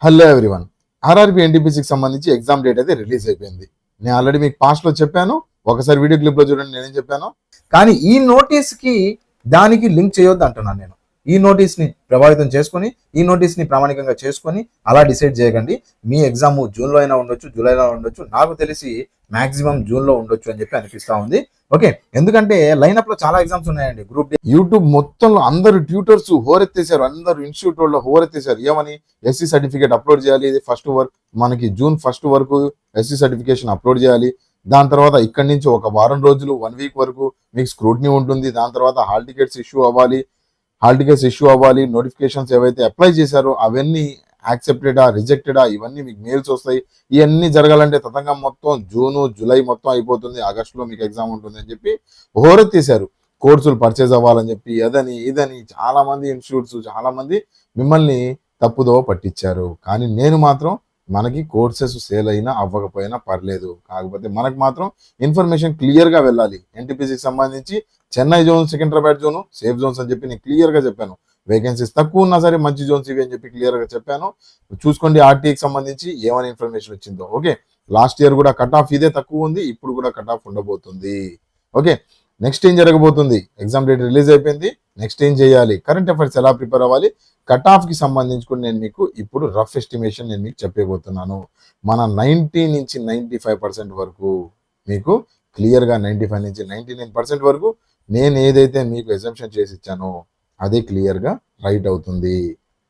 Hello everyone. RRB ఎన్టీపీసీకి సంబంధించి exam date అయితే release అయిపోయింది. నేను ఆల్రెడీ మీకు పాస్ట్లో చెప్పాను, ఒకసారి వీడియో క్లిప్లో చూడండి నేనేం చెప్పాను. కానీ ఈ నోటీస్కి దానికి లింక్ చేయొద్దు అంటున్నాను నేను. ఈ నోటీస్ని ప్రభావితం చేసుకొని, ఈ నోటీస్ని ప్రామాణికంగా చేసుకొని అలా డిసైడ్ చేయకండి. మీ ఎగ్జామ్ జూన్లో అయినా ఉండొచ్చు, జూలైలో ఉండొచ్చు, నాకు తెలిసి మాక్సిమం జూన్లో ఉండొచ్చు అని చెప్పి అనిపిస్తూ ఉంది. ఓకే, ఎందుకంటే లైనప్ లో చాలా ఎగ్జామ్స్ ఉన్నాయండి. గ్రూప్ డి యూట్యూబ్ మొత్తంలో అందరు ట్యూటర్స్ హోరెత్తేసారు, అందరు ఇన్స్టిట్యూట్ వాళ్ళు హోరెత్తేసారు. ఏమని? ఎస్సీ సర్టిఫికేట్ అప్లోడ్ చేయాలి, ఇది ఫస్ట్ వర్క్ మనకి జూన్ 1 వరకు ఎస్సీ సర్టిఫికేషన్ అప్లోడ్ చేయాలి. దాని తర్వాత ఇక్కడి నుంచి ఒక వారం రోజులు 1 వీక్ వరకు మీకు స్క్రూటినీ ఉంటుంది. దాని తర్వాత హాల్ టికెట్స్ ఇష్యూ అవ్వాలి. నోటిఫికేషన్స్ ఏవైతే అప్లై చేశారో అవన్నీ యాక్సెప్టెడా రిజెక్టెడా ఇవన్నీ మీకు మెయిల్స్ వస్తాయి. ఇవన్నీ జరగాలంటే తతంగం మొత్తం జూను జూలై మొత్తం అయిపోతుంది, ఆగస్టులో మీకు ఎగ్జామ్ ఉంటుంది అని చెప్పి హోరెత్తేశారు. కోర్సులు పర్చేజ్ అవ్వాలని చెప్పి అదని ఇదని చాలా మంది ఇన్స్టిట్యూట్స్ చాలా మంది మిమ్మల్ని తప్పుదోవ పట్టించారు. కానీ నేను మాత్రం మనకి కోర్సెస్ సేల్ అయినా అవ్వకపోయినా పర్లేదు, కాకపోతే మనకు మాత్రం ఇన్ఫర్మేషన్ క్లియర్గా వెళ్ళాలి. ఎన్టీపీసీకి సంబంధించి Chennai zone, Secunderabad zone safe zones అని చెప్పి నేను క్లియర్గా చెప్పాను. వేకెన్సీస్ తక్కువ ఉన్నా సరే మంచి జోన్స్ ఇవి అని చెప్పి క్లియర్గా చెప్పాను. చూసుకోండి ఆర్టీకి సంబంధించి ఏమైనా ఇన్ఫర్మేషన్ వచ్చిందో. ఓకే, లాస్ట్ ఇయర్ కూడా కట్ ఆఫ్ ఇదే తక్కువ ఉంది, ఇప్పుడు కూడా కట్ ఆఫ్ ఉండబోతుంది. ఓకే, నెక్స్ట్ ఏం జరగబోతుంది? ఎగ్జామ్ డేట్ రిలీజ్ అయిపోయింది, నెక్స్ట్ ఏం చేయాలి, కరెంట్ అఫైర్స్ ఎలా ప్రిపేర్ అవ్వాలి, కట్ ఆఫ్కి సంబంధించి కూడా నేను మీకు ఇప్పుడు రఫ్ ఎస్టిమేషన్ నేను మీకు చెప్పబోతున్నాను. మన 90 నుంచి 95% వరకు మీకు క్లియర్గా 95 నుంచి 99% వరకు నేను ఏదైతే మీకు ఎగ్జామ్షన్ చేసి ఇచ్చానో అదే క్లియర్గా రైట్ అవుతుంది.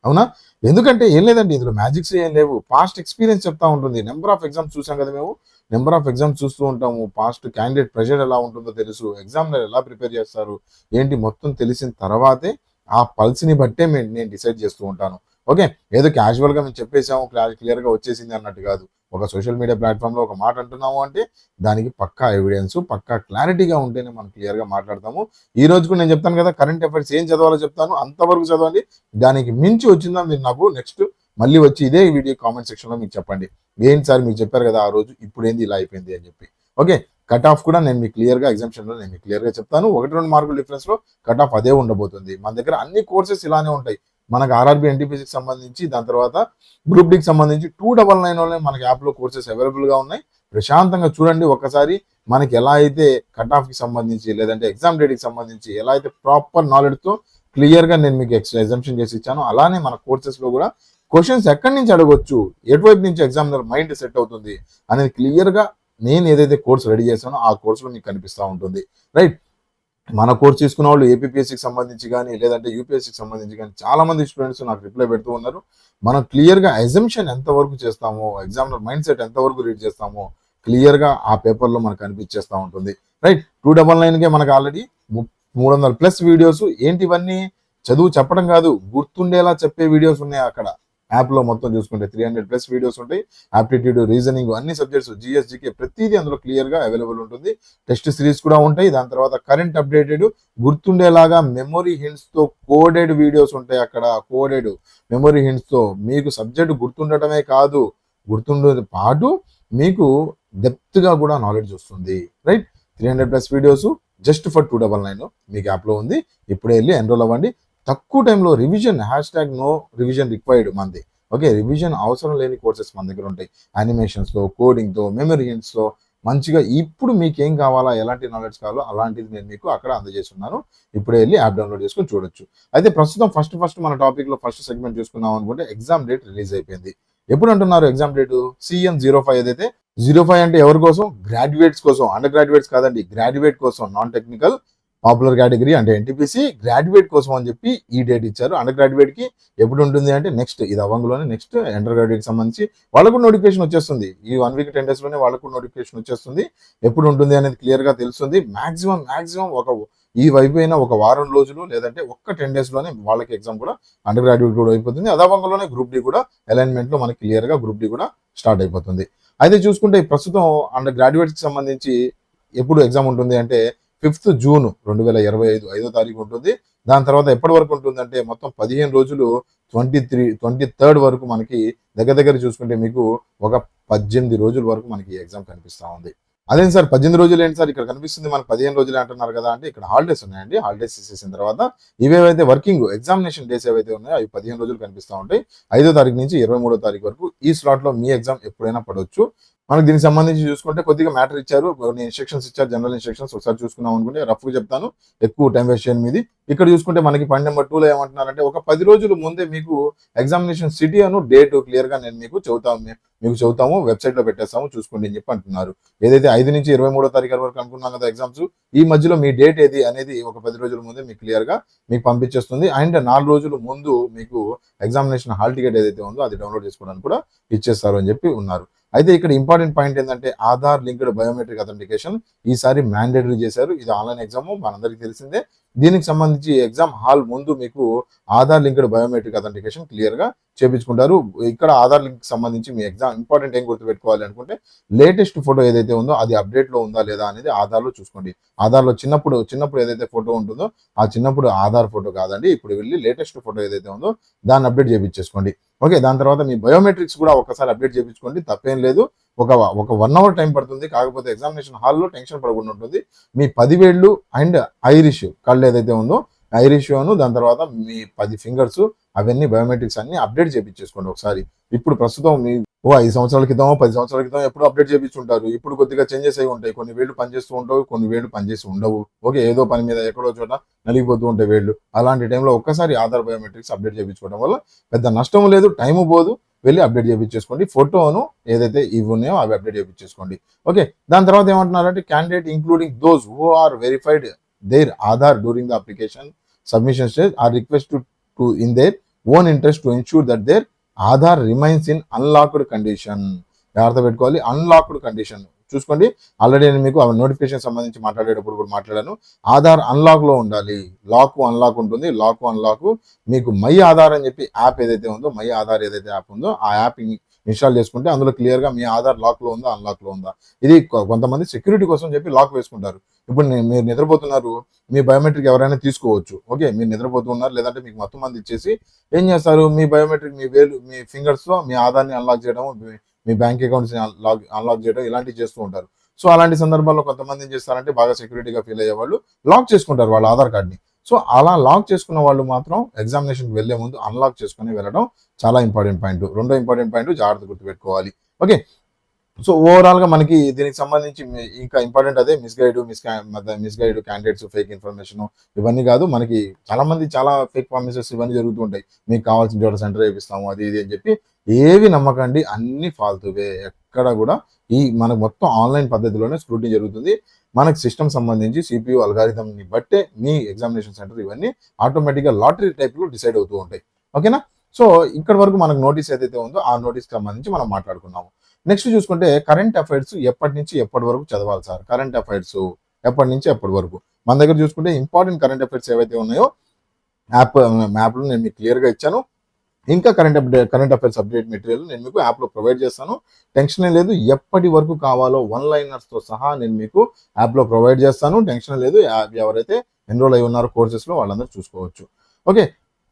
అవునా? ఎందుకంటే ఏం లేదండి, ఇందులో మ్యాజిక్స్ ఏం లేవు. పాస్ట్ ఎక్స్పీరియన్స్ చెప్తా ఉంటుంది. నెంబర్ ఆఫ్ ఎగ్జామ్స్ చూసాం కదా మేము, నెంబర్ ఆఫ్ ఎగ్జామ్స్ చూస్తూ ఉంటాము. పాస్ట్ క్యాండిడేట్ ప్రెషర్ ఎలా ఉంటుందో తెలుసు, ఎగ్జామ్లో ఎలా ప్రిపేర్ చేస్తారు ఏంటి మొత్తం తెలిసిన తర్వాతే ఆ పల్స్ని బట్టే నేను డిసైడ్ చేస్తూ ఉంటాను. ఓకే, ఏదో క్యాజువల్గా మేము చెప్పేసాము క్లియర్గా వచ్చేసింది అన్నట్టు కాదు. ఒక సోషల్ మీడియా ప్లాట్ఫామ్లో ఒక మాట అంటున్నాము అంటే దానికి పక్కా ఎవిడెన్స్, పక్కా క్లారిటీగా ఉంటేనే మనం క్లియర్గా మాట్లాడతాము. ఈ రోజు కూడా నేను చెప్తాను కదా, కరెంట్ అఫైర్స్ ఏం చదవాలో చెప్తాను, అంతవరకు చదవండి. దానికి మించి వచ్చిందా మీరు నాకు నెక్స్ట్ మళ్ళీ వచ్చి ఇదే వీడియో కామెంట్ సెక్షన్లో మీకు చెప్పండి, ఏంటి సార్ మీకు చెప్పారు కదా ఆ రోజు, ఇప్పుడు ఏంది ఇలా అయిపోయింది అని చెప్పి. ఓకే, కట్ ఆఫ్ కూడా నేను మీకు క్లియర్గా ఎగ్జామ్షన్లో నేను మీకు క్లియర్గా చెప్తాను. 1-2 మార్కుల డిఫరెన్స్లో కట్ ఆఫ్ అదే ఉండబోతుంది. మన దగ్గర అన్ని కోర్సెస్ ఇలానే ఉంటాయి. మనకు ఆర్ఆర్బి ఎన్టీపీసీకి సంబంధించి, దాని తర్వాత గ్రూప్ డికి సంబంధించి 299 మనకి యాప్లో కోర్సెస్ అవైలబుల్గా ఉన్నాయి. ప్రశాంతంగా చూడండి ఒక్కసారి. మనకి ఎలా అయితే కట్ ఆఫ్కి సంబంధించి లేదంటే ఎగ్జామ్ డేట్కి సంబంధించి ఎలా అయితే ప్రాపర్ నాలెడ్జ్తో క్లియర్గా నేను మీకు ఎగ్జామ్షన్ చేసి ఇచ్చాను, అలానే మన కోర్సెస్లో కూడా క్వశ్చన్స్ ఎక్కడి నుంచి అడగొచ్చు, ఎటువైపు నుంచి ఎగ్జామినర్ మైండ్ సెట్ అవుతుంది అనేది క్లియర్గా నేను ఏదైతే కోర్స్ రెడీ చేశానో ఆ కోర్సులో మీకు కనిపిస్తూ ఉంటుంది. రైట్, మన కోర్స్ తీసుకున్న వాళ్ళు ఏపీఎస్సికి సంబంధించి కానీ లేదంటే యూపీఎస్సికి సంబంధించి కానీ చాలా మంది స్టూడెంట్స్ నాకు రిప్లై పెడుతూ ఉన్నారు. మనం క్లియర్గా ఎగ్జామ్షన్ ఎంతవరకు చేస్తామో, ఎగ్జామినర్ మైండ్ సెట్ ఎంతవరకు రీడ్ చేస్తామో క్లియర్గా ఆ పేపర్లో మనకు కనిపించేస్తూ ఉంటుంది. రైట్, 299కే మనకు ఆల్రెడీ 300+ వీడియోస్. ఏంటి ఇవన్నీ? చదువు చెప్పడం కాదు, గుర్తుండేలా చెప్పే వీడియోస్ ఉన్నాయి అక్కడ యాప్లో. మొత్తం చూసుకుంటే 300+ వీడియోస్ ఉంటాయి. ఆప్టిట్యూడ్, రీజనింగ్, అన్ని సబ్జెక్ట్స్, జిఎస్, జీకే ప్రతిదీ అందులో క్లియర్గా అవైలబుల్ ఉంటుంది. టెస్ట్ సిరీస్ కూడా ఉంటాయి. దాని తర్వాత కరెంట్ అప్డేటెడ్, గుర్తుండేలాగా మెమొరీ హింట్స్తో కోడెడ్ వీడియోస్ ఉంటాయి అక్కడ. కోడెడ్ మెమొరీ హింట్స్తో మీకు సబ్జెక్ట్ గుర్తుండటమే కాదు, గుర్తుండే పాటు మీకు డెప్త్గా కూడా నాలెడ్జ్ వస్తుంది. రైట్, 300+ వీడియోస్ జస్ట్ ఫర్ 299 మీకు యాప్లో ఉంది. ఇప్పుడే వెళ్ళి ఎన్రోల్ అవ్వండి. తక్కువ టైంలో రివిజన్, #నో రివిజన్ రిక్వైర్డ్ మంది. ఓకే, రివిజన్ అవసరం లేని కోర్సెస్ మన దగ్గర ఉంటాయి. యానిమేషన్స్లో, కోడింగ్తో, మెమరీ హింట్స్తో మంచిగా ఇప్పుడు మీకేం కావాలా, ఎలాంటి నాలెడ్జ్ కావాలో అలాంటిది నేను మీకు అక్కడ అందజేస్తున్నాను. ఇప్పుడే వెళ్ళి యాప్ డౌన్లోడ్ చేసుకుని చూడొచ్చు. అయితే ప్రస్తుతం ఫస్ట్ మన టాపిక్లో ఫస్ట్ సెగ్మెంట్ చూసుకున్నాం అనుకుంటే ఎగ్జామ్ డేట్ రిలీజ్ అయిపోయింది. ఎప్పుడు అంటున్నారు ఎగ్జామ్ డేటు? CN05 ఏదైతే 05 అంటే ఎవరి కోసం? గ్రాడ్యుయేట్స్ కోసం, అండర్ గ్రాడ్యుయేట్స్ కాదండి, గ్రాడ్యుయేట్ కోసం, నాన్ టెక్నికల్ పాపులర్ కేటగిరీ అంటే ఎన్టీపీసీ గ్రాడ్యుయేట్ కోసం అని చెప్పి ఈ డేట్ ఇచ్చారు. అండర్ గ్రాడ్యుయేట్కి ఎప్పుడు ఉంటుంది అంటే నెక్స్ట్, ఇది అవ్వంగులోనే నెక్స్ట్ అండర్ గ్రాడ్యుయేట్కి సంబంధించి వాళ్ళకు నోటిఫికేషన్ వచ్చేస్తుంది. ఈ 1 వీక్ 10 డేస్లోనే వాళ్ళకు నోటిఫికేషన్ వచ్చేస్తుంది. ఎప్పుడు ఉంటుంది అనేది క్లియర్గా తెలుస్తుంది. మ్యాక్సిమం ఈ అయిపోయిన ఒక వారం రోజులు లేదంటే ఒక్క 10 డేస్లోనే వాళ్ళకి ఎగ్జామ్ కూడా అండర్ గ్రాడ్యుయేట్ కూడా అయిపోతుంది. అదవంగంలోనే గ్రూప్ డి కూడా అలైన్మెంట్లో మనకి క్లియర్గా గ్రూప్ డి కూడా స్టార్ట్ అయిపోతుంది. అయితే చూసుకుంటే ప్రస్తుతం అండర్ గ్రాడ్యుయేట్స్కి సంబంధించి ఎప్పుడు ఎగ్జామ్ ఉంటుంది అంటే 5th జూన్ 2025 5వ తారీఖు ఉంటుంది. దాని తర్వాత ఎప్పటి వరకు ఉంటుందంటే మొత్తం 15 రోజులు 23rd వరకు మనకి దగ్గర చూసుకుంటే మీకు ఒక 18 రోజుల వరకు మనకి ఎగ్జామ్ కనిపిస్తూ ఉంది. అదేంటి సార్ 18 రోజులు ఏంటి సార్, ఇక్కడ కనిపిస్తుంది మనకు 15 రోజులే అంటున్నారు కదా అంటే, ఇక్కడ హాలిడేస్ ఉన్నాయండి. హాలిడేస్ తీసేసిన తర్వాత ఇవేవైతే వర్కింగ్ ఎగ్జామినేషన్ డేస్ ఏవైతే ఉన్నాయో అవి 15 రోజులు కనిపిస్తూ ఉంటాయి. 5వ తారీఖు నుంచి 23వ తారీఖు వరకు ఈ స్లాట్ లో మీ ఎగ్జామ్ ఎప్పుడైనా పడవచ్చు. మనకు దీనికి సంబంధించి చూసుకుంటే కొద్దిగా మ్యాటర్ ఇచ్చారు, కొన్ని ఇన్స్ట్రక్షన్స్ ఇచ్చారు, జనరల్ ఇన్స్ట్రక్షన్స్ ఒకసారి చూసుకున్నాం అనుకుంటే రఫ్ గా చెప్తాను, ఎక్కువ టైం వేస్ట్ చేయను మీది. ఇక్కడ చూసుకుంటే మనకి పాయింట్ నెంబర్ 2లో ఏమంటున్నారంటే, ఒక 10 రోజులు ముందే మీకు ఎగ్జామినేషన్ సిటీ అను డేట్ క్లియర్ గా నేను మీకు చెబుతాము, వెబ్సైట్ లో పెట్టేస్తాము చూసుకోండి అని చెప్పి అంటున్నారు. ఏదైతే 5 నుంచి 23వ తారీఖు వరకు అనుకున్నాం కదా ఎగ్జామ్స్, ఈ మధ్యలో మీ డేట్ ఏది అనేది ఒక 10 రోజుల ముందే మీకు క్లియర్ గా మీకు పంపించేస్తుంది. అండ్ 4 రోజులు ముందు మీకు ఎగ్జామినేషన్ హాల్ టికెట్ ఏదైతే ఉందో అది డౌన్లోడ్ చేసుకోవడానికి కూడా ఇచ్చేస్తారు అని చెప్పి ఉన్నారు. అయితే ఇక్కడ ఇంపార్టెంట్ పాయింట్ ఏంటంటే, ఆధార్ లింక్డ్ బయోమెట్రిక్ అథెంటికేషన్ ఈసారి మ్యాండేటరీ చేశారు. ఇది ఆన్లైన్ ఎగ్జామ్ మనందరికీ తెలిసిందే. దీనికి సంబంధించి ఎగ్జామ్ హాల్ ముందు మీకు Aadhaar linked biometric authentication clear గా చేపించుకుంటారు. ఇక్కడ ఆధార్ లింక్ సంబంధించి మీ ఎగ్జామ్ ఇంపార్టెంట్ ఏం గుర్తుపెట్టుకోవాలి అనుకుంటే, లేటెస్ట్ ఫోటో ఏదైతే ఉందో అది అప్డేట్ లో ఉందా లేదా అనేది ఆధార్ లో చూసుకోండి. ఆధార్ లో చిన్నప్పుడు ఏదైతే ఫోటో ఉంటుందో ఆ చిన్నప్పుడు ఆధార్ ఫోటో కాదండి, ఇప్పుడు వెళ్ళి లేటెస్ట్ ఫోటో ఏదైతే ఉందో దాన్ని అప్డేట్ చేయించేసుకోండి. ఓకే, దాని తర్వాత మీ బయోమెట్రిక్స్ కూడా ఒకసారి అప్డేట్ చేయించుకోండి, తప్పేం లేదు. ఒక 1 అవర్ టైం పడుతుంది, కాకపోతే ఎగ్జామినేషన్ హాల్లో టెన్షన్ పడకుండా ఉంటుంది. మీ 10 వేళ్ళు అండ్ ఐరిష్ కళ్ళు ఏదైతే ఉందో ఐరిష్ అను, దాని తర్వాత మీ 10 ఫింగర్స్ అవన్నీ బయోమెట్రిక్స్ అన్ని అప్డేట్ చేయించేసుకోండి ఒకసారి. ఇప్పుడు ప్రస్తుతం మీ 5 సంవత్సరాల క్రితం 10 సంవత్సరాల క్రితం ఎప్పుడు అప్డేట్ చేయించుంటారు. ఇప్పుడు కొద్దిగా చేంజెస్ అయి ఉంటాయి, కొన్ని వేళ్ళు పనిచేస్తూ ఉంటావు, కొన్ని వేళ్ళు పనిచేసి ఉండవు. ఓకే, ఏదో పని మీద ఎక్కడో చోట నలిగిపోతూ ఉంటాయి వేళ్ళు. అలాంటి టైంలో ఒక్కసారి ఆధార్ బయోమెట్రిక్స్ అప్డేట్ చేయించుకోవడం వల్ల పెద్ద నష్టం లేదు, టైము పోదు. వెళ్ళి అప్డేట్ చేయించేసుకోండి. ఫోటోను ఏదైతే ఇవి ఉన్నాయో అవి అప్డేట్ చేయించేసుకోండి. ఓకే, దాని తర్వాత ఏమంటున్నారంటే, candidate including those who are verified their Aadhaar during the application submission stage are requested to in their own interest to ensure that their Aadhaar remains in unlocked condition. జాగ్రత్త పెట్టుకోవాలి, అన్లాక్డ్ కండిషన్ చూసుకోండి. Already నేను మీకు notification సంబంధించి మాట్లాడేటప్పుడు కూడా మాట్లాడాను. Aadhaar unlock లో ఉండాలి. అన్లాక్ ఉంటుంది, అన్లాక్ మీకు మై ఆధార్ అని చెప్పి యాప్ ఏదైతే ఉందో, మై ఆధార్ ఏదైతే యాప్ ఉందో ఆ యాప్ ఇన్స్టాల్ చేసుకుంటే అందులో క్లియర్ గా మీ ఆధార్ లాక్ లో ఉందా అన్లాక్ లో ఉందా. ఇది కొంతమంది సెక్యూరిటీ కోసం చెప్పి లాక్ వేసుకుంటారు. ఇప్పుడు మీరు నిద్రపోతున్నారు, మీ బయోమెట్రిక్ ఎవరైనా తీసుకోవచ్చు. ఓకే, మీరు నిద్రపోతున్నారు, లేదంటే మీకు మొత్తం మంది ఇచ్చేసి ఏం చేస్తారు, మీ బయోమెట్రిక్ మీ ఫింగర్స్ తో మీ ఆధార్ని అన్లాక్ చేయడం, మీ బ్యాంక్ అకౌంట్స్ అన్లాక్ చేయడం ఇలాంటివి చేస్తూ ఉంటారు. సో అలాంటి సందర్భాల్లో కొంతమంది ఏం చేస్తారంటే, బాగా సెక్యూరిటీగా ఫీల్ అయ్యే వాళ్ళు లాక్ చేసుకుంటారు వాళ్ళ ఆధార్ కార్డ్ని. సో అలా లాక్ చేసుకున్న వాళ్ళు మాత్రం ఎగ్జామినేషన్కి వెళ్లే ముందు అన్లాక్ చేసుకుని వెళ్ళడం చాలా ఇంపార్టెంట్ పాయింట్. రెండో ఇంపార్టెంట్ పాయింట్ జాగ్రత్త గుర్తుపెట్టుకోవాలి. ఓకే, సో ఓవరాల్ గా మనకి దీనికి సంబంధించి ఇంకా ఇంపార్టెంట్ అదే మిస్గైడ్ క్యాండిడేట్స్, ఫేక్ ఇన్ఫర్మేషన్ ఇవన్నీ కాదు. మనకి చాలా ఫేక్ ప్రామిసెస్ ఇవన్నీ జరుగుతూ ఉంటాయి. మీకు కావాల్సిన చోట సెంటర్ వేపిస్తాము అది ఇది అని చెప్పి ఏవి నమ్మకండి, అన్ని ఫాల్తువే. ఎక్కడ కూడా మనకు మొత్తం ఆన్లైన్ పద్ధతిలోనే స్క్రూటినీ జరుగుతుంది. మనకి సిస్టమ్ సంబంధించి CPU అల్గారిథంని బట్టే మీ ఎగ్జామినేషన్ సెంటర్ ఇవన్నీ ఆటోమేటిక్గా లాటరీ టైప్లో డిసైడ్ అవుతూ ఉంటాయి. ఓకేనా, సో ఇక్కడ వరకు మనకు నోటీస్ ఏదైతే ఉందో ఆ నోటీస్ సంబంధించి మనం మాట్లాడుకున్నాము. నెక్స్ట్ చూసుకుంటే కరెంట్ అఫైర్స్ ఎప్పటి నుంచి ఎప్పటి వరకు చదవాలి సార్? కరెంట్ అఫైర్స్ ఎప్పటి నుంచి ఎప్పటి వరకు మన దగ్గర చూసుకుంటే ఇంపార్టెంట్ కరెంట్ అఫైర్స్ ఏవైతే ఉన్నాయో మ్యాప్లో నేను మీకు క్లియర్గా ఇచ్చాను. ఇంకా కరెంట్ అఫైర్స్ అప్డేట్ మెటీరియల్ నేను మీకు యాప్లో ప్రొవైడ్ చేస్తాను. టెన్షన్ లేదు, ఎప్పటి వరకు కావాలో వన్ లైనర్స్తో సహా నేను మీకు యాప్లో ప్రొవైడ్ చేస్తాను. టెన్షన్ లేదు, ఎవరైతే ఎన్రోల్ అయి ఉన్నారో కోర్సెస్లో వాళ్ళందరూ చూసుకోవచ్చు. ఓకే,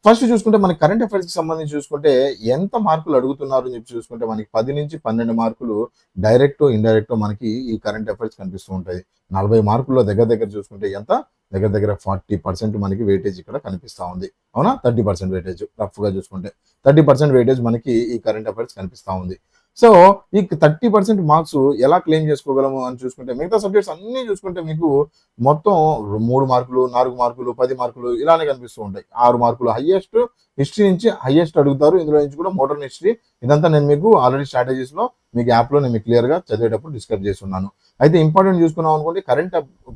ఫస్ట్ చూసుకుంటే మనకి కరెంట్ అఫైర్స్కి సంబంధించి చూసుకుంటే ఎంత మార్కులు అడుగుతున్నారు అని చెప్పి చూసుకుంటే మనకి 10 నుంచి 12 మార్కులు డైరెక్ట్ ఇండైరెక్ట్ మనకి ఈ కరెంట్ అఫైర్స్ కనిపిస్తూ ఉంటాయి. 40 మార్కుల్లో దగ్గర చూసుకుంటే ఎంత దగ్గర 40% మనకి వెయిటేజ్ ఇక్కడ కనిపిస్తూ ఉంది. అవునా, 30% వెయిటేజ్ రఫ్గా చూసుకుంటే 30% వెయిటేజ్ మనకి ఈ కరెంట్ అఫైర్స్ కనిపిస్తూ ఉంది. సో ఈ 30% మార్క్స్ ఎలా క్లెయిమ్ చేసుకోగలము అని చూసుకుంటే, మిగతా సబ్జెక్ట్స్ అన్ని చూసుకుంటే మీకు మొత్తం 3 మార్కులు 4 మార్కులు 10 మార్కులు ఇలానే కనిపిస్తూ ఉంటాయి. 6 మార్కులు హైయెస్ట్ హిస్టరీ నుంచి హైయెస్ట్ అడుగుతారు. ఇందులో నుంచి కూడా మోడర్న్ హిస్టరీ ఇదంతా నేను మీకు ఆల్రెడీ స్ట్రాటజీస్ లో మీకు యాప్లో నేను మీకు క్లియర్గా చదివేటప్పుడు డిస్కస్ చేసి ఉన్నాను. అయితే ఇంపార్టెంట్ చూసుకున్నాం అనుకోండి,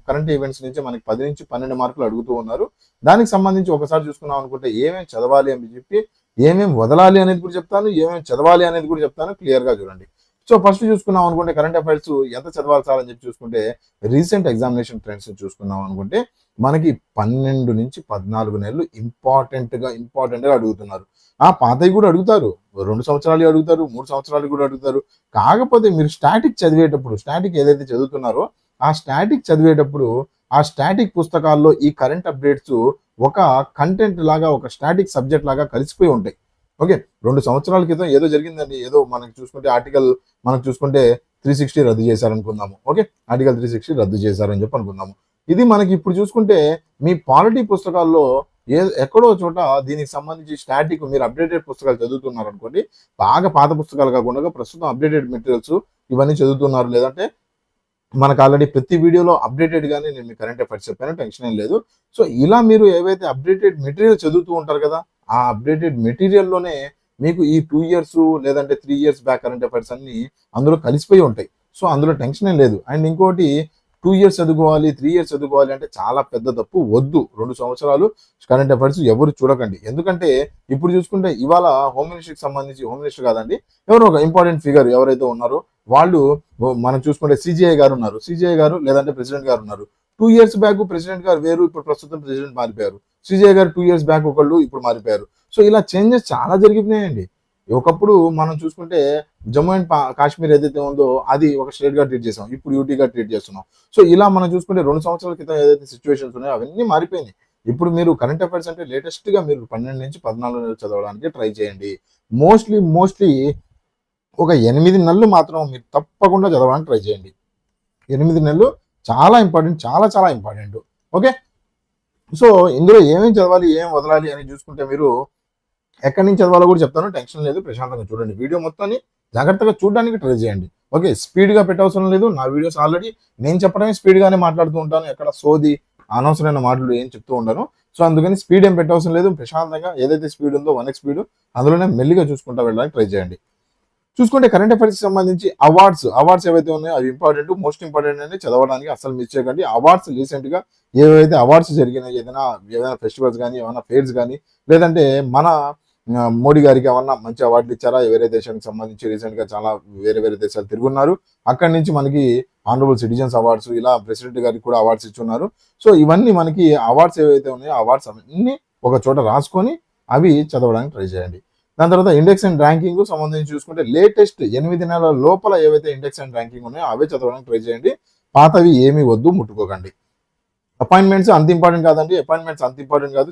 కరెంట్ ఈవెంట్స్ నుంచి మనకి 10 నుంచి 12 మార్కులు అడుగుతూ ఉన్నారు. దానికి సంబంధించి ఒకసారి చూసుకున్నాం అనుకుంటే ఏమేమి చదవాలి అని చెప్పి, ఏమేమి వదలాలి అనేది కూడా చెప్తాను, ఏమేమి చదవాలి అనేది కూడా చెప్తాను, క్లియర్గా చూడండి. సో ఫస్ట్ చూసుకున్నాం అనుకుంటే కరెంట్ అఫైర్స్ ఎంత చదవాలి సార్ అని చెప్పి చూసుకుంటే, రీసెంట్ ఎగ్జామినేషన్ ట్రెండ్స్ చూసుకున్నాం అనుకుంటే మనకి 12 నుంచి 14 నెలలు ఇంపార్టెంట్గా అడుగుతున్నారు. పాతవి కూడా అడుగుతారు, 2 సంవత్సరాలు అడుగుతారు, 3 సంవత్సరాలు కూడా అడుగుతారు. కాకపోతే మీరు స్టాటిక్ చదివేటప్పుడు, స్టాటిక్ ఏదైతే చదువుతున్నారో ఆ స్టాటిక్ చదివేటప్పుడు ఆ స్టాటిక్ పుస్తకాల్లో ఈ కరెంట్ అప్డేట్స్ ఒక కంటెంట్ లాగా, ఒక స్టాటిక్ సబ్జెక్ట్ లాగా కలిసిపోయి ఉంటాయి. ఓకే, 2 సంవత్సరాల క్రితం ఏదో జరిగిందండి, ఏదో మనకి చూసుకుంటే ఆర్టికల్ మనకు చూసుకుంటే 360 రద్దు చేశారనుకుందాము. ఓకే, ఆర్టికల్ 360 రద్దు చేశారని చెప్పి అనుకుందాము. ఇది మనకి ఇప్పుడు చూసుకుంటే మీ పాలిటీ పుస్తకాల్లో ఎక్కడో చోట దీనికి సంబంధించి స్టాటిక్ మీరు అప్డేటెడ్ పుస్తకాలు చదువుతున్నారు అనుకోండి, బాగా పాత పుస్తకాలు కాకుండా ప్రస్తుతం అప్డేటెడ్ మెటీరియల్స్ ఇవన్నీ చదువుతున్నారు, లేదంటే మనకు ఆల్రెడీ ప్రతి వీడియోలో అప్డేటెడ్ గానే నేను మీ కరెంట్ అఫైర్స్ చెప్పాను, టెన్షన్ ఏం లేదు. సో ఇలా మీరు ఏవైతే అప్డేటెడ్ మెటీరియల్ చదువుతూ ఉంటారు కదా, ఆ అప్డేటెడ్ మెటీరియల్లోనే మీకు ఈ 2 ఇయర్స్ లేదంటే 3 ఇయర్స్ బ్యాక్ కరెంట్ అఫైర్స్ అన్ని అందులో కలిసిపోయి ఉంటాయి. సో అందులో టెన్షన్ ఏం లేదు. అండ్ ఇంకోటి 2 ఇయర్స్ చదువుకోవాలి, 3 ఇయర్స్ చదువుకోవాలి అంటే చాలా పెద్ద తప్పు. వద్దు. 2 సంవత్సరాలు కరెంట్ అఫైర్స్ ఎవరు చూడకండి. ఎందుకంటే ఇప్పుడు చూసుకుంటే ఇవాళ హోమ్ మినిస్టర్కి సంబంధించి, హోమ్ మినిస్టర్ కాదండి, ఎవరో ఒక ఇంపార్టెంట్ ఫిగర్ ఎవరైతే ఉన్నారో వాళ్ళు, మనం చూసుకుంటే సిజిఐ గారు ఉన్నారు, సిజిఐ గారు లేదంటే ప్రెసిడెంట్ గారు ఉన్నారు. 2 ఇయర్స్ బ్యాక్ ప్రెసిడెంట్ గారు వేరు, ఇప్పుడు ప్రస్తుతం ప్రెసిడెంట్ మారిపోయారు. సిజిఐ గారు 2 ఇయర్స్ బ్యాక్ ఒకళ్ళు, ఇప్పుడు మారిపోయారు. సో ఇలా చేంజెస్ చాలా జరిగిపోయాయండి. ఒకప్పుడు మనం చూసుకుంటే జమ్మూ అండ్ కాశ్మీర్ ఏదైతే ఉందో అది ఒక స్టేట్ గా ట్రీట్ చేసాం, ఇప్పుడు యూటీగా ట్రీట్ చేస్తున్నాం. సో ఇలా మనం చూసుకుంటే 2 సంవత్సరాల క్రితం ఏదైతే సిచ్యువేషన్స్ ఉన్నాయో అవన్నీ మారిపోయినాయి. ఇప్పుడు మీరు కరెంట్ అఫైర్స్ అంటే లేటెస్ట్ గా మీరు 12 నుంచి 14 నెలలు చదవడానికి ట్రై చేయండి. మోస్ట్లీ ఒక 8 నెలలు మాత్రం మీరు తప్పకుండా చదవడానికి ట్రై చేయండి. 8 నెలలు చాలా ఇంపార్టెంట్, చాలా ఇంపార్టెంట్. ఓకే, సో ఇందులో ఏమేమి చదవాలి, ఏం వదలాలి అని చూసుకుంటే మీరు ఎక్కడి నుంచి చదవాలో కూడా చెప్తాను, టెన్షన్ లేదు, ప్రశాంతంగా చూడండి. వీడియో మొత్తాన్ని జాగ్రత్తగా చూడడానికి ట్రై చేయండి. ఓకే, స్పీడ్గా పెట్టవసరం లేదు. నా వీడియోస్ ఆల్రెడీ నేను చెప్పడమే స్పీడ్గానే మాట్లాడుతూ ఉంటాను, ఎక్కడ సోది అనవసరమైన మాటలు ఏం చెప్తూ ఉంటాను. సో అందుకని స్పీడ్ ఏం పెట్టవసరం లేదు. ప్రశాంతంగా ఏదైతే స్పీడ్ ఉందో 1x స్పీడ్ అందులోనే మెల్లిగా చూసుకుంటా వెళ్ళడానికి ట్రై చేయండి. చూసుకుంటే కరెంట్ అఫైర్స్ సంబంధించి అవార్డ్స్ ఏవైతే ఉన్నాయో అవి ఇంపార్టెంట్, మోస్ట్ ఇంపార్టెంట్ అని చదవడానికి అసలు మిస్ చేయకండి. అవార్డ్స్ రీసెంట్ గా ఏవైతే అవార్డ్స్ జరిగినాయి, ఏదైనా ఫెస్టివల్స్ కానీ, ఏమైనా ఫేర్స్ కానీ, లేదంటే మన మోడీ గారికి ఏమన్నా మంచి అవార్డులు ఇచ్చారా, వేరే దేశానికి సంబంధించి రీసెంట్ గా చాలా వేరే దేశాలు తిరుగున్నారు. అక్కడి నుంచి మనకి ఆనరబుల్ సిటిజన్స్ అవార్డ్స్, ఇలా ప్రెసిడెంట్ గారికి కూడా అవార్డ్స్ ఇచ్చున్నారు. సో ఇవన్నీ మనకి అవార్డ్స్ ఏవైతే ఉన్నాయో అవార్డ్స్ అన్ని ఒక చోట రాసుకొని అవి చదవడానికి ట్రై చేయండి. దాని తర్వాత ఇండెక్స్ అండ్ ర్యాంకింగ్ సంబంధించి చూసుకుంటే లేటెస్ట్ 8 నెలల లోపల ఏవైతే ఇండెక్స్ అండ్ ర్యాంకింగ్ ఉన్నాయో అవే చదవడానికి ట్రై చేయండి. పాతవి ఏమీ వద్దు, ముట్టుకోకండి. అపాయింట్మెంట్స్ అంత ఇంపార్టెంట్ కాదండి, అపాయింట్మెంట్స్ అంత ఇంపార్టెంట్ కాదు.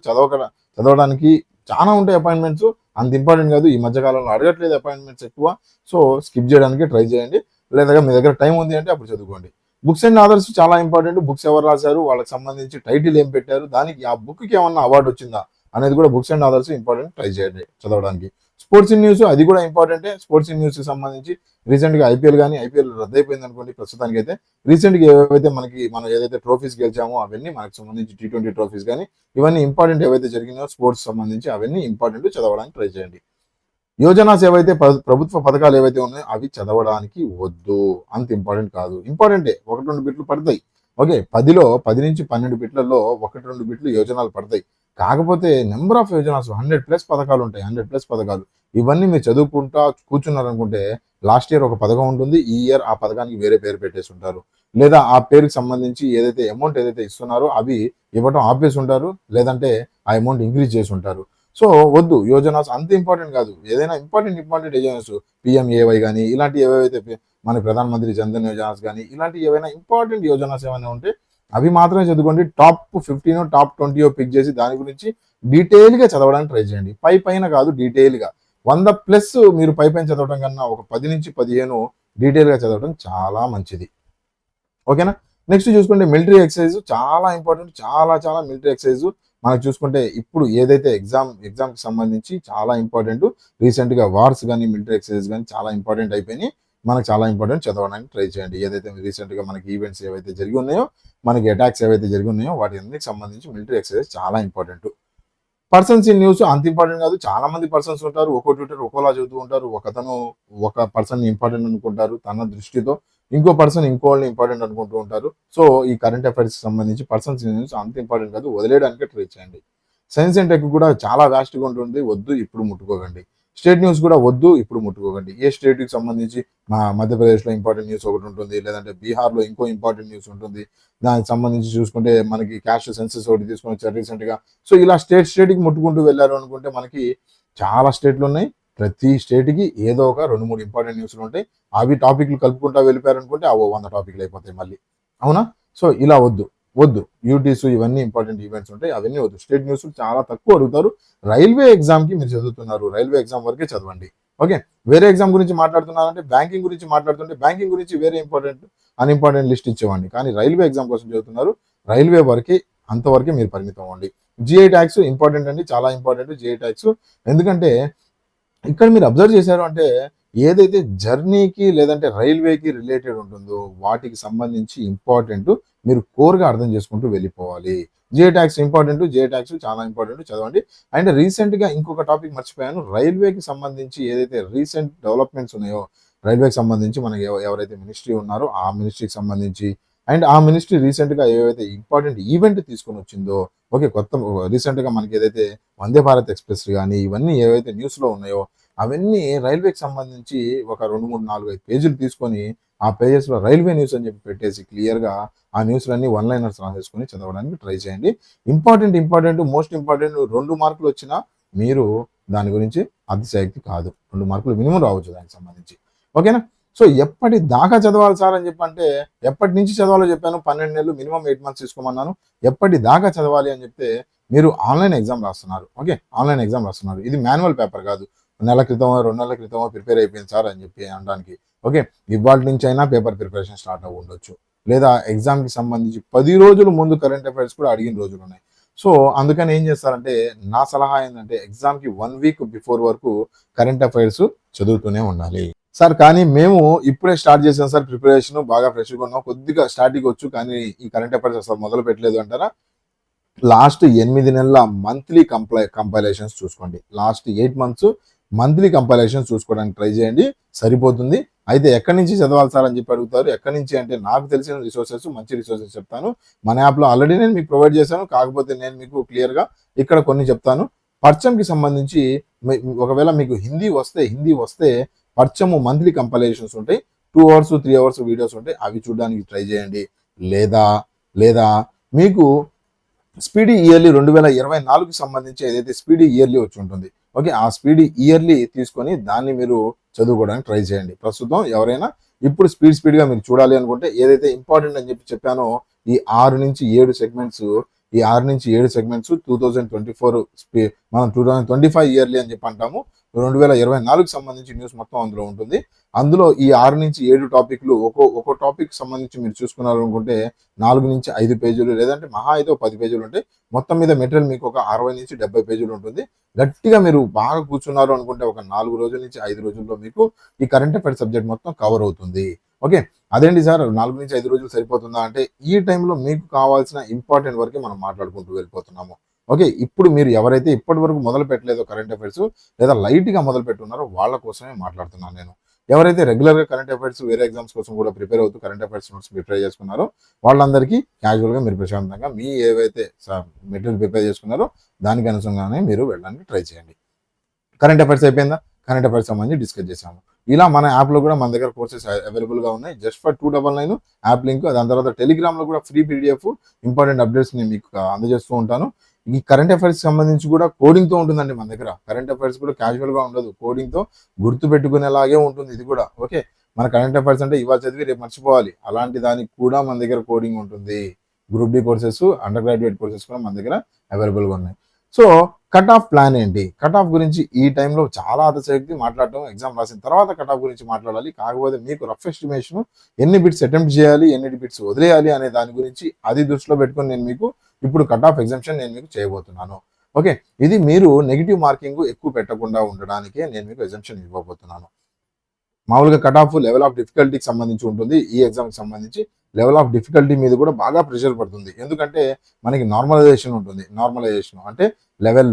చదవడానికి చాలా ఉంటాయి అపాయింట్మెంట్స్, అంత ఇంపార్టెంట్ కాదు. ఈ మధ్య కాలంలో అడగట్లేదు అపాయింట్మెంట్స్ ఎక్కువ. సో స్కిప్ చేయడానికి ట్రై చేయండి, లేదా మీ దగ్గర టైం ఉంది అంటే అప్పుడు చదువుకోండి. బుక్స్ అండ్ ఆథర్స్ చాలా ఇంపార్టెంట్. బుక్స్ ఎవరు రాశారు, వాళ్ళకి సంబంధించి టైటిల్ ఏం పెట్టారు, దానికి ఆ బుక్కి ఏమన్నా అవార్డు వచ్చిందా అనేది కూడా books and authors important, try చేయండి చదవడానికి. స్పోర్ట్స్ ఇన్ న్యూస్ అది కూడా ఇంపార్టెంటే. స్పోర్ట్స్ ఇన్ న్యూస్ కి సంబంధించి రీసెంట్ గా ఐపీఎల్ రద్దయిపోయింది అనుకోండి ప్రస్తుతానికి అయితే. రీసెంట్ గా ఏవైతే మనం ఏదైతే ట్రోఫీస్ గెలిచామో అవన్నీ మనకు సంబంధించి T20 ట్రోఫీస్ కానీ ఇవన్నీ ఇంపార్టెంట్ ఏవైతే జరిగినాయో స్పోర్ట్స్ సంబంధించి అవన్నీ ఇంపార్టెంట్, చదవడానికి ట్రై చేయండి. యోజనాస్ ఏవైతే ప్రభుత్వ పథకాలు ఏవైతే ఉన్నాయో అవి చదవడానికి వద్దు, అంత ఇంపార్టెంట్ కాదు. ఇంపార్టెంటే, 1-2 బిట్లు పడతాయి. ఓకే, 10 నుంచి 12 బిట్లలో 1-2 బిట్లు యోజనాలు పడతాయి. కాకపోతే నెంబర్ ఆఫ్ యోజనాస్ 100+ పథకాలు ఉంటాయి, 100+ పథకాలు. ఇవన్నీ మీరు చదువుకుంటా కూర్చున్నారనుకుంటే లాస్ట్ ఇయర్ ఒక పథకం ఉంటుంది, ఈ ఇయర్ ఆ పథకానికి వేరే పేరు పెట్టేసి ఉంటారు, లేదా ఆ పేరుకి సంబంధించి ఏదైతే అమౌంట్ ఏదైతే ఇస్తున్నారో అవి ఇవ్వటం ఆపేసి ఉంటారు, లేదంటే ఆ అమౌంట్ ఇంక్రీజ్ చేసి ఉంటారు. సో వద్దు, యోజనాస్ అంత ఇంపార్టెంట్ కాదు. ఏదైనా ఇంపార్టెంట్ యోజనాస్ PMAY కానీ ఇలాంటి ఏవైతే మన ప్రధానమంత్రి జన్ధన్ యోజనాస్ కానీ ఇలాంటి ఏవైనా ఇంపార్టెంట్ యోజనాస్ ఏమైనా ఉంటే అవి మాత్రమే చదువుకోండి. టాప్ 15 టాప్ 20 పిక్ చేసి దాని గురించి డీటెయిల్గా చదవడానికి ట్రై చేయండి. పైన కాదు, డీటెయిల్గా 100+ మీరు పైన చదవడం కన్నా ఒక 10 నుంచి 15 డీటెయిల్గా చదవడం చాలా మంచిది. ఓకేనా. నెక్స్ట్ చూసుకుంటే మిలిటరీ ఎక్సర్సైజ్ చాలా ఇంపార్టెంట్, చాలా మిలిటరీ ఎక్సర్సైజ్ మనకు చూసుకుంటే ఇప్పుడు ఏదైతే ఎగ్జామ్కి సంబంధించి చాలా ఇంపార్టెంట్. రీసెంట్గా వార్స్ కానీ మిలిటరీ ఎక్సర్సైజ్ కానీ చాలా ఇంపార్టెంట్ అయిపోయినాయి. మనకు చాలా ఇంపార్టెంట్, చదవడానికి ట్రై చేయండి. ఏదైతే రీసెంట్గా మనకి ఈవెంట్స్ ఏవైతే జరిగి ఉన్నాయో, మనకి అటాక్స్ ఏవైతే జరిగి ఉన్నాయో వాటి అన్నిటికి సంబంధించి మిలిటరీ ఎక్సర్సైజ్ చాలా ఇంపార్టెంట్. పర్సన్స్ ఇన్ న్యూస్ అంత ఇంపార్టెంట్ కాదు. చాలా మంది పర్సన్స్ ఉంటారు, ఒక్కో ట్విట్టర్ ఒక్కోలా చెబుతూ ఉంటారు. ఒక పర్సన్ ఇంపార్టెంట్ అనుకుంటారు తన దృష్టితో, ఇంకో పర్సన్ ఇంకోళ్ళని ఇంపార్టెంట్ అనుకుంటూ ఉంటారు. సో ఈ కరెంట్ అఫైర్స్ సంబంధించి పర్సన్స్ ఇన్ న్యూస్ అంత ఇంపార్టెంట్ కాదు, వదిలేయడానికి ట్రై చేయండి. సైన్స్ అండ్ టెక్ కూడా చాలా వ్యాస్ట్గా ఉంటుంది, వద్దు, ఇప్పుడు ముట్టుకోకండి. స్టేట్ న్యూస్ కూడా వద్దు, ఇప్పుడు ముట్టుకోకండి. ఏ స్టేట్కి సంబంధించి మధ్యప్రదేశ్లో ఇంపార్టెంట్ న్యూస్ ఒకటి ఉంటుంది, లేదంటే బీహార్లో ఇంకో ఇంపార్టెంట్ న్యూస్ ఉంటుంది. దానికి సంబంధించి చూసుకుంటే మనకి క్యాస్ట్ సెన్సస్ ఒకటి తీసుకొని వచ్చారు రీసెంట్గా. సో ఇలా స్టేట్కి ముట్టుకుంటూ వెళ్ళారు అనుకుంటే మనకి చాలా స్టేట్లు ఉన్నాయి. ప్రతి స్టేట్కి ఏదో ఒక 2-3 ఇంపార్టెంట్ న్యూస్లు ఉంటాయి. అవి టాపిక్లు కలుపుకుంటా వెళ్ళిపోయారు అనుకుంటే అవో 100 టాపిక్లు అయిపోతాయి మళ్ళీ. అవునా. సో ఇలా వద్దు. యూటీస్ ఇవన్నీ ఇంపార్టెంట్ ఈవెంట్స్ ఉంటాయి, అవన్నీ వద్దు. స్టేట్ న్యూస్ చాలా తక్కువ అడుగుతారు. రైల్వే ఎగ్జామ్కి మీరు చదువుతున్నారు, రైల్వే ఎగ్జామ్ వరకే చదవండి. ఓకే, వేరే ఎగ్జామ్ గురించి మాట్లాడుతున్నారంటే బ్యాంకింగ్ గురించి మాట్లాడుతుంటే బ్యాంకింగ్ గురించి వేరే అన్ఇంపార్టెంట్ లిస్ట్ ఇచ్చేవాడిని. కానీ రైల్వే ఎగ్జామ్ కోసం చదువుతున్నారు, రైల్వే వరకే, అంతవరకే మీరు పరిమితం అవ్వండి. జిఐ ట్యాక్స్ ఇంపార్టెంట్ అండి, చాలా ఇంపార్టెంట్ జిఐ ట్యాక్స్. ఎందుకంటే ఇక్కడ మీరు అబ్జర్వ్ చేశారు అంటే ఏదైతే జర్నీకి లేదంటే రైల్వేకి రిలేటెడ్ ఉంటుందో వాటికి సంబంధించి ఇంపార్టెంట్ మీరు కోర్గా అర్థం చేసుకుంటూ వెళ్ళిపోవాలి. GI tax important, GI tax చాలా ఇంపార్టెంట్, చదవండి. అండ్ రీసెంట్గా ఇంకొక టాపిక్ మర్చిపోయాను, రైల్వేకి సంబంధించి ఏదైతే రీసెంట్ డెవలప్మెంట్స్ ఉన్నాయో రైల్వేకి సంబంధించి మనకి ఎవరైతే మినిస్ట్రీ ఉన్నారో ఆ మినిస్ట్రీకి సంబంధించి అండ్ ఆ మినిస్ట్రీ రీసెంట్గా ఏవైతే ఇంపార్టెంట్ ఈవెంట్ తీసుకొని వచ్చిందో, ఓకే, కొత్త రీసెంట్గా మనకి ఏదైతే వందే భారత్ ఎక్స్ప్రెస్ కానీ ఇవన్నీ ఏవైతే న్యూస్లో ఉన్నాయో అవన్నీ రైల్వేకి సంబంధించి ఒక 2, 3, 4, 5 పేజీలు తీసుకొని ఆ పేజెస్లో రైల్వే న్యూస్ అని చెప్పి పెట్టేసి క్లియర్గా ఆ న్యూస్లన్నీ వన్ లైనర్స్ రాసేసుకొని చదవడానికి ట్రై చేయండి. ఇంపార్టెంట్, మోస్ట్ ఇంపార్టెంట్ 2 మార్కులు వచ్చినా మీరు దాని గురించి అతిశయక్తి కాదు, 2 మార్కులు మినిమం రావచ్చు దానికి సంబంధించి. ఓకేనా? సో ఎప్పటి దాకా చదవాలి సార్ అని చెప్పంటే ఎప్పటి నుంచి చదవాలో చెప్పాను, 12 నెలలు మినిమం 8 మంత్స్ తీసుకోమన్నాను. ఎప్పటి దాకా చదవాలి అని చెప్తే మీరు ఆన్లైన్ ఎగ్జామ్ రాస్తున్నారు, ఓకే, ఆన్లైన్ ఎగ్జామ్ రాస్తున్నారు, ఇది మాన్యువల్ పేపర్ కాదు, నెల క్రితమో 2 నెలల క్రితమో ప్రిపేర్ అయిపోయింది సార్ అని చెప్పి అనడానికి. ఓకే, ఇవాళ నుంచి అయినా పేపర్ ప్రిపరేషన్ స్టార్ట్ అవ్వ ఉండొచ్చు, లేదా ఎగ్జామ్కి సంబంధించి 10 రోజుల ముందు కరెంట్ అఫైర్స్ కూడా అడిగిన రోజులు ఉన్నాయి. సో అందుకని ఏం చేస్తారంటే నా సలహా ఏంటంటే ఎగ్జామ్కి 1 వీక్ బిఫోర్ వరకు కరెంట్ అఫైర్స్ చదువుతూనే ఉండాలి. సార్ కానీ మేము ఇప్పుడే స్టార్ట్ చేసాం సార్ ప్రిపరేషన్, బాగా ఫ్రెష్గా ఉన్నాం, కొద్దిగా స్టార్టింగ్ వచ్చు కానీ ఈ కరెంట్ అఫైర్స్ అసలు మొదలు పెట్టలేదు అంటారా? లాస్ట్ 8 నెలల మంత్లీ కంపైలేషన్స్ చూసుకోండి, లాస్ట్ 8 మంత్స్ మంత్లీ కంపైలేషన్స్ చూసుకోవడానికి ట్రై చేయండి, సరిపోతుంది. అయితే ఎక్కడి నుంచి చదవాలి సార్ అని చెప్పి అడుగుతారు. ఎక్కడి నుంచి అంటే నాకు తెలిసిన రిసోర్సెస్, మంచి రిసోర్సెస్ చెప్తాను. మన యాప్లో ఆల్రెడీ నేను మీకు ప్రొవైడ్ చేశాను, కాకపోతే నేను మీకు క్లియర్గా ఇక్కడ కొన్ని చెప్తాను. పర్చంకి సంబంధించి ఒకవేళ మీకు హిందీ వస్తే పర్చము మంత్లీ కంపైలేషన్స్ ఉంటాయి, 2 hours 3 hours వీడియోస్ ఉంటాయి, అవి చూడడానికి ట్రై చేయండి. లేదా మీకు స్పీడీ ఇయర్లీ 2024కి సంబంధించి ఏదైతే స్పీడీ ఇయర్లీ వచ్చి ఉంటుంది, ఓకే, ఆ స్పీడీ ఇయర్లీ తీసుకొని దాన్ని మీరు చదువుకోవడానికి ట్రై చేయండి. ప్రస్తుతం ఎవరైనా ఇప్పుడు స్పీడ్గా మీరు చూడాలి అనుకుంటే ఏదైతే ఇంపార్టెంట్ అని చెప్పానో ఈ 6 నుంచి 7 సెగ్మెంట్స్ 2024 మనం 2025 ఇయర్లీ అని చెప్పి అంటాము, 2024కి సంబంధించి న్యూస్ మొత్తం అందులో ఉంటుంది. అందులో ఈ 6 నుంచి 7 టాపిక్లు ఒక్కో టాపిక్ సంబంధించి మీరు చూసుకున్నారు అనుకుంటే 4 నుంచి 5 పేజీలు, లేదంటే మహా అయితే 10 పేజీలు ఉంటాయి. మొత్తం మీద మెటీరియల్ మీకు ఒక 60 నుంచి 70 పేజీలు ఉంటుంది. గట్టిగా మీరు బాగా కూర్చున్నారు అనుకుంటే ఒక 4 రోజుల నుంచి 5 రోజుల్లో మీకు ఈ కరెంట్ అఫైర్స్ సబ్జెక్ట్ మొత్తం కవర్ అవుతుంది. ఓకే, అదేంటి సార్ 4 నుంచి 5 రోజులు సరిపోతుందా అంటే ఈ టైంలో మీకు కావాల్సిన ఇంపార్టెంట్ వరకే మనం మాట్లాడుకుంటూ వెళ్ళిపోతున్నాము. ఓకే, ఇప్పుడు మీరు ఎవరైతే ఇప్పటి వరకు మొదలు పెట్టలేదో కరెంట్ అఫైర్స్, లేదా లైట్గా మొదలు పెట్టున్నారో వాళ్ళ కోసమే మాట్లాడుతున్నాను నేను. ఎవరైతే రెగ్యులర్గా కరెంట్ అఫైర్స్ వేరే ఎగ్జామ్స్ కోసం కూడా ప్రిపేర్ అవుతూ కరెంట్ అఫైర్స్ నోట్స్ ప్రిపేర్ చేసుకున్నారో వాళ్ళందరికీ క్యాజువల్గా మీరు ప్రశాంతంగా మీ ఏవైతే మెటీరియల్ ప్రిపేర్ చేసుకున్నారో దానికి అనుసంగానే మీరు వెళ్ళడానికి ట్రై చేయండి. కరెంట్ అఫైర్స్ అయిపోయిందా? కరెంట్ అఫైర్స్ సంబంధించి డిస్కస్ చేసాము. ఇలా మన యాప్లో కూడా మన దగ్గర కోర్సెస్ అవైలబుల్గా ఉన్నాయి, జస్ట్ ఫర్ 299 యాప్ లింక్. దాని తర్వాత టెలిగ్రామ్లో కూడా ఫ్రీ పీడిఎఫ్ ఇంపార్టెంట్ అప్డేట్స్ నేను మీకు అందజేస్తూ ఉంటాను. ఈ కరెంట్ అఫైర్స్ సంబంధించి కూడా కోడింగ్తో ఉంటుందండి మన దగ్గర. కరెంట్ అఫైర్స్ కూడా క్యాజువల్గా ఉండదు, కోడింగ్తో గుర్తు పెట్టుకునేలాగే ఉంటుంది ఇది కూడా. ఓకే, మన కరెంట్ అఫైర్స్ అంటే ఇవాళ చదివి రేపు మర్చిపోవాలి, అలాంటి దానికి కూడా మన దగ్గర కోడింగ్ ఉంటుంది. Group D courses, undergraduate courses కూడా మన దగ్గర అవైలబుల్గా ఉన్నాయి. సో కట్ ఆఫ్ ప్లాన్ ఏంటి? కట్ ఆఫ్ గురించి ఈ టైంలో చాలా అతిశయోక్తి మాట్లాడటం, ఎగ్జామ్ రాసిన తర్వాత కట్ ఆఫ్ గురించి మాట్లాడాలి. కాకపోతే మీకు రఫ్ ఎస్టిమేషన్ ఎన్ని బిట్స్ అటెంప్ట్ చేయాలి, ఎన్ని బిట్స్ వదిలేయాలి అనే దాని గురించి అది దృష్టిలో పెట్టుకొని నేను మీకు ఇప్పుడు కట్ ఆఫ్ ఎగ్జామ్షన్ నేను మీకు చేయబోతున్నాను. ఓకే, ఇది మీరు నెగిటివ్ మార్కింగ్ ఎక్కువ పెట్టకుండా ఉండడానికే నేను మీకు ఎగ్జామ్షన్ ఇవ్వబోతున్నాను. మామూలుగా కట్ ఆఫ్ లెవెల్ ఆఫ్ డిఫికల్టీకి సంబంధించి ఉంటుంది. ఈ ఎగ్జామ్కి సంబంధించి లెవెల్ ఆఫ్ డిఫికల్టీ మీద కూడా బాగా ప్రెషర్ పడుతుంది. ఎందుకంటే మనకి నార్మలైజేషన్ ఉంటుంది. నార్మలైజేషన్ అంటే లెవెల్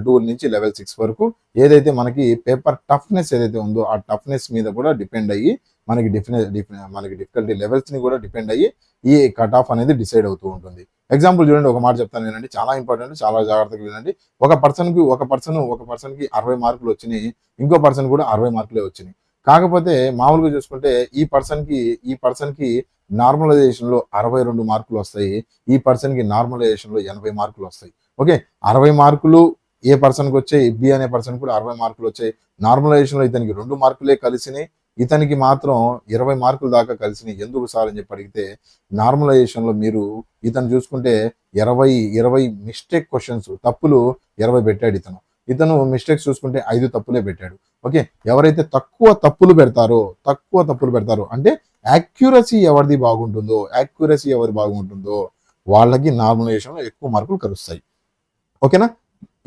2 నుంచి లెవెల్ 6 వరకు ఏదైతే మనకి పేపర్ టఫ్నెస్ ఏదైతే ఉందో ఆ టఫ్నెస్ మీద కూడా డిపెండ్ అయ్యి మనకి డిఫికల్టీ లెవెల్స్ని కూడా డిపెండ్ అయ్యి ఈ కట్ ఆఫ్ అనేది డిసైడ్ అవుతూ ఉంటుంది. ఎగ్జాంపుల్ చూడండి, ఒక మాట చెప్తాను వినండి, చాలా ఇంపార్టెంట్, చాలా జాగ్రత్తగా వినండి. ఒక పర్సన్కి 60 మార్కులు వచ్చినాయి, ఇంకో పర్సన్ కూడా 60 మార్కులే వచ్చినాయి. కాకపోతే మామూలుగా చూసుకుంటే ఈ పర్సన్కి నార్మలైజేషన్లో 62 మార్కులు వస్తాయి, ఈ పర్సన్కి నార్మలైజేషన్లో 80 మార్కులు వస్తాయి. ఓకే, 60 మార్కులు ఏ పర్సన్కి వచ్చాయి, బి అనే పర్సన్ కూడా 60 మార్కులు వచ్చాయి. నార్మలైజేషన్లో ఇతనికి 2 మార్కులే కలిసినాయి, ఇతనికి మాత్రం 20 మార్కుల దాకా కలిసినాయి. ఎందుకు సార్ అని చెప్పి అడిగితే నార్మలైజేషన్లో మీరు ఇతను చూసుకుంటే 20 మిస్టేక్ క్వశ్చన్స్, తప్పులు 20 పెట్టాడు ఇతను. ఇతను మిస్టేక్స్ చూసుకుంటే 5 తప్పులే పెట్టాడు. ఓకే, ఎవరైతే తక్కువ తప్పులు పెడతారో అంటే యాక్యురసీ ఎవరిది బాగుంటుందో వాళ్ళకి నార్మలైజేషన్లో ఎక్కువ మార్కులు కలుస్తాయి. ఓకేనా,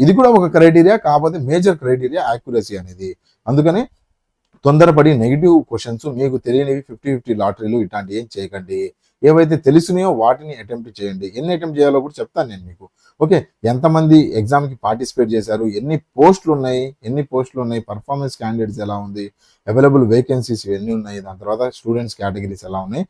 ఇది కూడా ఒక క్రైటీరియా, కాకపోతే మేజర్ క్రైటీరియా యాక్యురసీ అనేది. అందుకని తొందరపడి నెగిటివ్ క్వశ్చన్స్, మీకు తెలియనివి 50-50 లాటరీలు ఇట్లాంటివి ఏం చేయకండి. ఏవైతే తెలిసినాయో వాటిని అటెంప్ట్ చేయండి. ఎన్ని అటెంప్ట్ చేయాలో కూడా చెప్తాను నేను మీకు. ఓకే, ఎంతమంది ఎగ్జామ్కి పార్టిసిపేట్ చేశారు, ఎన్ని పోస్టులు ఉన్నాయి, పర్ఫార్మెన్స్ క్యాండిడేట్స్ ఎలా ఉంది, అవైలబుల్ వేకెన్సీస్ ఎన్ని ఉన్నాయి, దాని తర్వాత స్టూడెంట్స్ కేటగిరీస్ ఎలా ఉన్నాయి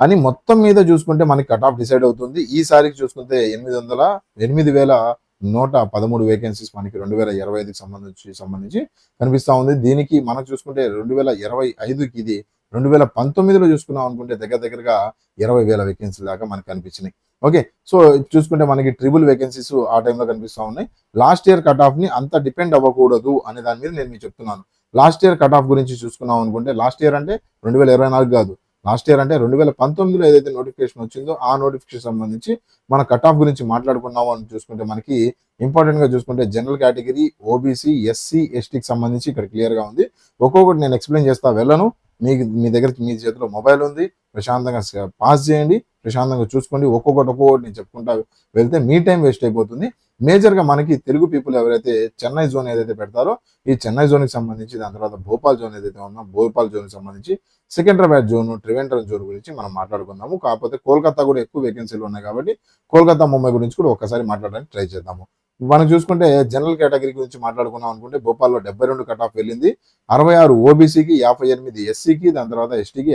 అని మొత్తం మీద చూసుకుంటే మనకి కట్ ఆఫ్ డిసైడ్ అవుతుంది. ఈసారికి చూసుకుంటే 8,113 వేకెన్సీస్ మనకి 2025కి సంబంధించి కనిపిస్తూ ఉంది. దీనికి మనకు చూసుకుంటే 2025కి ఇది 2019లో చూసుకున్నాం అనుకుంటే దగ్గరగా 20,000 వేకెన్సీ దాకా మనకు కనిపించినాయి. ఓకే, సో చూసుకుంటే మనకి ట్రిపుల్ వేకెన్సీస్ ఆ టైంలో కనిపిస్తూ ఉన్నాయి. లాస్ట్ ఇయర్ కట్ ఆఫ్ ని అంత డిపెండ్ అవ్వకూడదు అనే దాని మీద నేను మీకు చెప్తున్నాను. లాస్ట్ ఇయర్ కట్ ఆఫ్ గురించి చూసుకున్నాం అనుకుంటే, లాస్ట్ ఇయర్ అంటే 2024 కాదు, లాస్ట్ ఇయర్ అంటే 2019లో ఏదైతే నోటిఫికేషన్ వచ్చిందో ఆ నోటిఫికేషన్ సంబంధించి మన కట్ ఆఫ్ గురించి మాట్లాడుకున్నాము అని చూసుకుంటే, మనకి ఇంపార్టెంట్ గా చూసుకుంటే జనరల్ కేటగిరీ, ఓబీసీ, ఎస్సీ, ఎస్టీకి సంబంధించి ఇక్కడ క్లియర్ గా ఉంది. ఒక్కొక్కటి నేను ఎక్స్ప్లెయిన్ చేస్తా వెళ్ళను. మీ దగ్గర మీ చేతిలో మొబైల్ ఉంది, ప్రశాంతంగా పాస్ చేయండి, ప్రశాంతంగా చూసుకోండి. ఒక్కొక్కటి నేను చెప్పుకుంటా వెళ్తే మీ టైం వేస్ట్ అయిపోతుంది. మేజర్గా మనకి తెలుగు పీపుల్ ఎవరైతే చెన్నై జోన్ ఏదైతే పెడతారో, ఈ చెన్నై జోన్కి సంబంధించి, దాని తర్వాత భోపాల్ జోన్ ఏదైతే ఉందో భోపాల్ జోన్కి సంబంధించి, సికింద్రాబాద్ జోన్, త్రివేంద్రం జోన్ గురించి మనం మాట్లాడుకుందాము. కాకపోతే కోల్కతా కూడా ఎక్కువ వేకెన్సీలు ఉన్నాయి కాబట్టి కోల్కతా, ముంబై గురించి కూడా ఒక్కసారి మాట్లాడడానికి ట్రై చేద్దాము. మనం చూసుకుంటే జనరల్ కేటగిరీ గురించి మాట్లాడుకున్నాం అనుకుంటే, భోపాల్లో 72 కట్ ఆఫ్ వెళ్ళింది, 66 ఓబీసీకి, 58 ఎస్సీకి, దాని తర్వాత ఎస్టీకి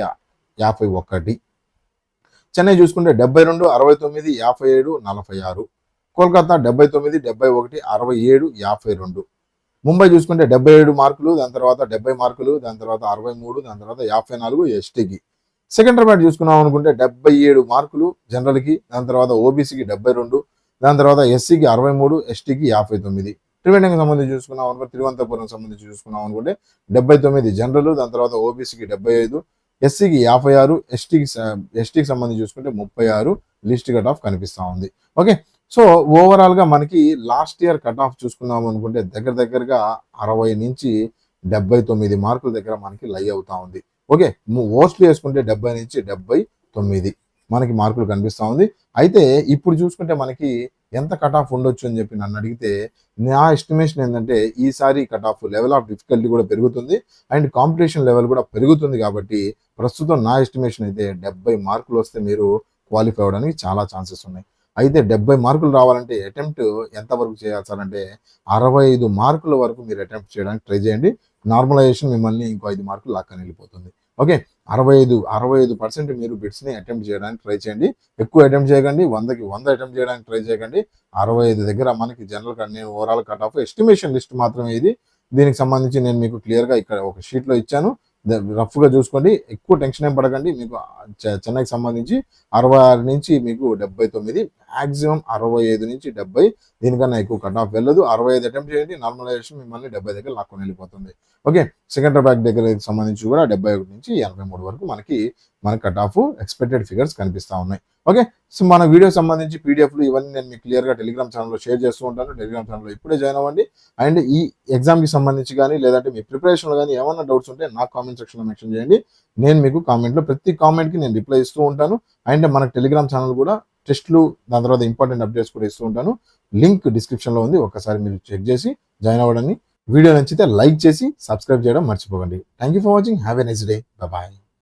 51. చెన్నై చూసుకుంటే 72, 69, 57, 46. కోల్కతా 79, 71, 67, 52. ముంబై చూసుకుంటే 77 మార్కులు, దాని తర్వాత 70 మార్కులు, దాని తర్వాత 63, దాని తర్వాత 54 ఎస్టీకి. సికింద్రాబాద్ చూసుకున్నాం అనుకుంటే 77 మార్కులు జనరల్కి, దాని తర్వాత ఓబీసీకి 72, దాని తర్వాత ఎస్సీకి 63, ఎస్టీకి 59. త్రివేంద్రంకి సంబంధించి చూసుకున్నాం అనుకుంటే, తిరువనంతపురం సంబంధించి చూసుకున్నాం అనుకుంటే 79 జనరల్, దాని తర్వాత ఓబీసీకి 75, ఎస్సీకి 56, ఎస్టీకి సంబంధించి చూసుకుంటే 36 లిస్ట్ కట్ ఆఫ్ కనిపిస్తూ ఉంది. ఓకే, సో ఓవరాల్గా మనకి లాస్ట్ ఇయర్ కట్ ఆఫ్ చూసుకున్నాం అనుకుంటే దగ్గరగా 60 నుంచి 79 మార్కుల దగ్గర మనకి లై అవుతా ఉంది. ఓకే, మోస్ట్లీ వేసుకుంటే 70 నుంచి 79 మనకి మార్కులు కనిపిస్తూ ఉంది. అయితే ఇప్పుడు చూసుకుంటే మనకి ఎంత కట్ ఆఫ్ ఉండొచ్చు అని చెప్పి నన్ను అడిగితే, నా ఎస్టిమేషన్ ఏంటంటే ఈసారి cut off level of difficulty కూడా పెరుగుతుంది అండ్ కాంపిటీషన్ లెవెల్ కూడా పెరుగుతుంది. కాబట్టి ప్రస్తుతం నా ఎస్టిమేషన్ అయితే 70 మార్కులు వస్తే మీరు క్వాలిఫై అవ్వడానికి చాలా ఛాన్సెస్ ఉన్నాయి. అయితే 70 మార్కులు రావాలంటే అటెంప్ట్ ఎంతవరకు చేయాల్సారంటే 65 మార్కుల వరకు మీరు అటెంప్ట్ చేయడానికి ట్రై చేయండి. నార్మలైజేషన్ మిమ్మల్ని ఇంకో 5 మార్కులు లాక్కని వెళ్ళిపోతుంది. ఓకే, 65% మీరు బిట్స్ని అటెంప్ట్ చేయడానికి ట్రై చేయండి. ఎక్కువ అటెంప్ట్ చేయకండి, 100కి 100 అటెంప్ట్ చేయడానికి ట్రై చేయకండి. 65 దగ్గర మనకి జనరల్ నేను overall cut off estimation list మాత్రమే ఇది. దీనికి సంబంధించి నేను మీకు క్లియర్గా ఇక్కడ ఒక షీట్లో ఇచ్చాను, రఫ్గా చూసుకోండి. ఎక్కువ టెన్షన్ ఏం పడకండి. మీకు చెన్నైకి సంబంధించి 66 నుంచి మీకు 79, మ్యాక్సిమం 65 నుంచి 70, దీనికన్నా ఎక్కువ కట్ ఆఫ్ వెళ్ళదు. 65 అటెంప్ట్ చేయండి, నార్మలైజేషన్ మిమ్మల్ని 70 దగ్గర లాక్కొని వెళ్ళిపోతుంది. ఓకే, సికింద్రాబాద్ దగ్గర సంబంధించి కూడా 71 నుంచి 83 వరకు మనకి కట్ ఆఫ్ ఎక్స్పెక్టెడ్ ఫిగర్స్ కనిపిస్తూ ఉన్నాయి. ఓకే, సో మన వీడియో సంబంధించి పీడిఎఫ్లు ఇవన్నీ నేను మీకు క్లియర్గా టెలిగ్రామ్ ఛానల్లో షేర్ చేస్తూ ఉంటాను. టెలిగ్రామ్ ఛానల్లో ఇప్పుడే జాయిన్ అవ్వండి. అండ్ ఈ ఎగ్జామ్కి సంబంధించి కానీ లేదంటే మీ ప్రిపరేషన్లో కానీ ఏమైనా డౌట్స్ ఉంటే నాకు కామెంట్ సెక్షన్లో మెన్షన్ చేయండి. నేను మీకు కామెంట్లో ప్రతి కామెంట్కి నేను రిప్లై ఇస్తూ ఉంటాను. అండ్ మన టెలిగ్రామ్ ఛానల్ కూడా టెస్ట్లు, దాని తర్వాత ఇంపార్టెంట్ అప్డేట్స్ కూడా ఇస్తూ ఉంటాను. లింక్ డిస్క్రిప్షన్లో ఉంది, ఒకసారి మీరు చెక్ చేసి జాయిన్ అవ్వడానికి. వీడియో నచ్చితే లైక్ చేసి సబ్స్క్రైబ్ చేయడం మర్చిపోకండి. Thank you for watching. Have a nice day. Bye.